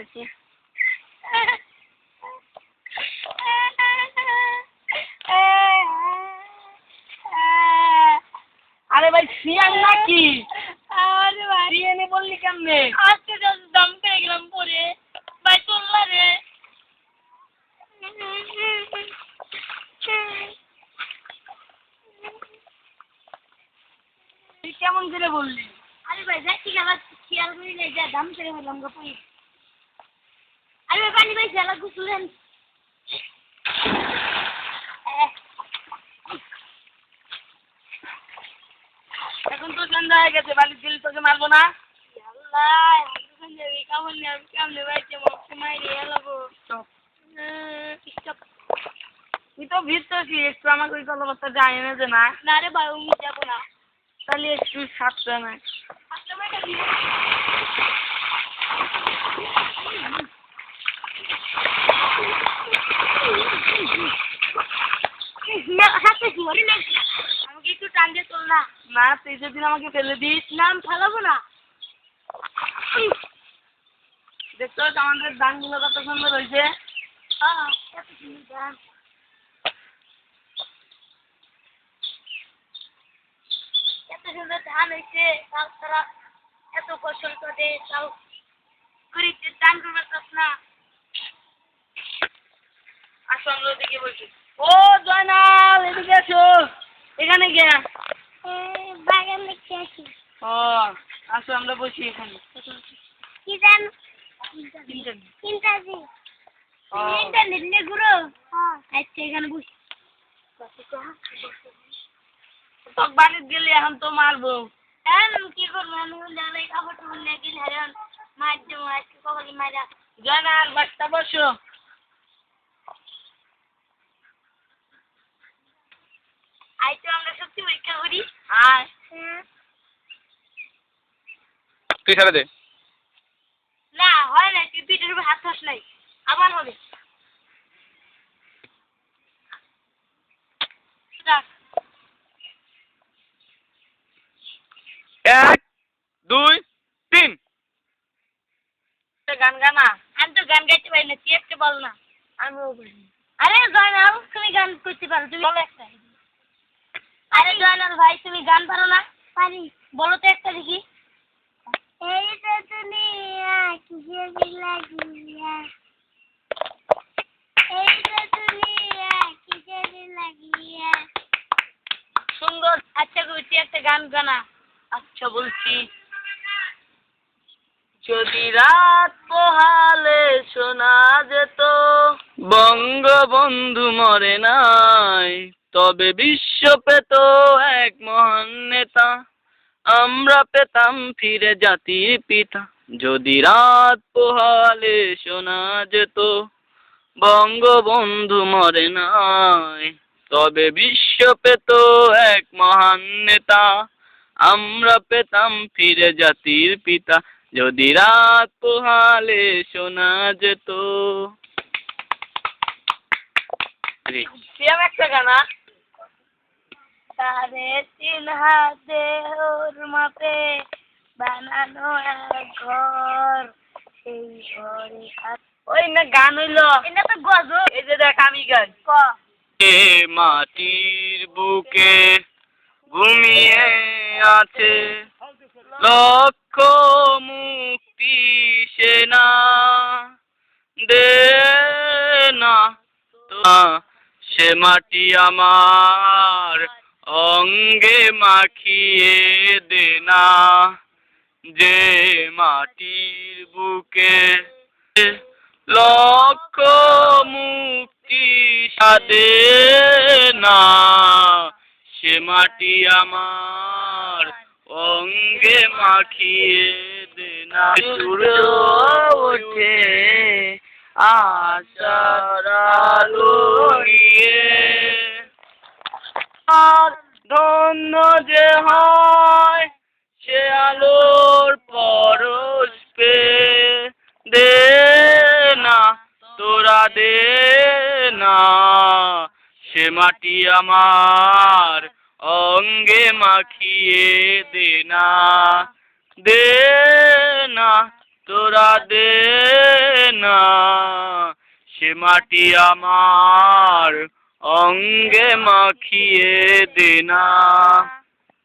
করছি। আরে ভাই সিয়ান নাকি? আরে ভাই সিয়ানে বললি কেমনে? আজকে দম পেয়ে গেলাম পরে ভাই চললা রে। তুই কেমন করে বললি? আরে ভাই যাচ্ছি খেলা খেয়াল করি না, যা দাম করে বললাম গো পাই। আরে ভাই পানি ভাই জেলা গুছলেন। এখন তো সন্ধ্যা হয়ে গেছে, বাড়ি গেলে তোকে মারবো না। তুই তো ভিড়তেছি একটু আমাকে ওই কথাবার্তা জানি না যে না। না রে ভাই আমি যাবো না। তাহলে একটু সাতটা না আমাকে একটু টান দিয়ে চল না। না তুই যেদিন আমাকে ফেলে দিস। নাম ফেলাবো না। দেখছো আমাদের ধানগুলো কত সুন্দর হয়েছে। এত সুন্দর ধান। এত সুন্দর ধান হয়েছে, তারা এত ফসল করে তাও করিতে ধান করবে না। আসো আমরা ওদিকে বলছি। ও জয়নাল এদিকে এসো। এখানে গিয়া বাগান দেখতে আসি। ও আসো আমরা বসি এখানে। কি জান ইন্টারজি ইন্টারনেট নিয়ে ঘুরো। আচ্ছা এখানে বসি। তো বাড়িতে গেলে এখন তো মারবো। হ্যাঁ কি করবো আমি কাপড় টুকুর নিয়ে গেলে হারান মার দেবো আজকে কপালি মারা। জয়নাল বাচ্চা বসো। আই তো আমরা সত্যি পরীক্ষা করি। আয় তুই ছেড়ে দে। না হয় না, তুই পিঠের উপর হাত ফাস নাই, আবার হবে। এক দুই তিন। গান গানা। আমি তো গান গাইতে পারি না, তুই একটা বল না। আমিও পারি। আরে জয়নাল তুমি গান করতে পারো, তুমি বলো একটা। আরে জয়নাল ভাই তুমি গান পারো না? পারি। বলো তো একটা দেখি। এই তো দুনিয়া কিসে লাগিয়া, এই তো দুনিয়া কিসে লাগিয়া। সুন্দর। আচ্ছা তুই একটা গান গানা। আচ্ছা বলছি। যদি রাত পোহালে শোনা যেত বঙ্গবন্ধু মরে নাই, তবে বিশ্ব পেত এক মহান নেতা, আমরা পেতাম ফিরে জাতির পিতা। যদি রাত পোহালে শোনা যেত বঙ্গবন্ধু মরে নাই, তবে বিশ্ব পেত এক মহান নেতা, আমরা পেতাম ফিরে জাতির পিতা। যদি রাত পোহালে শোনা যেত। একটা গানা। সাড়ে 3 হাতে ওর মাপে বানানো এক ঘর, সেই ঘরে ওই না গান হইলো। এটা তো গজল। এই যে দেখ আমি গান ক। এ মাটির বুকে ঘুমিয়ে আছে লক্ষ মুক্তি সেনা, দে না সে মাটি আমার অঙ্গে মাখিয়ে দে না, যে মাটির বুকে লক্ষ মুক্তি সাদে না, সে মাটি আমার অঙ্গে মাখিয়ে দে না। সূর্য ওঠে আশার আলো নিয়ে, আর ধন্য যে হয় সে আলোর পরশ পেয়ে, দে না তোরা দে না সে মাটি আমার অঙ্গে মাখিয়ে দে না, দে না তোরা দে সে মাটি আমার অঙ্গে মাখিয়ে দে না।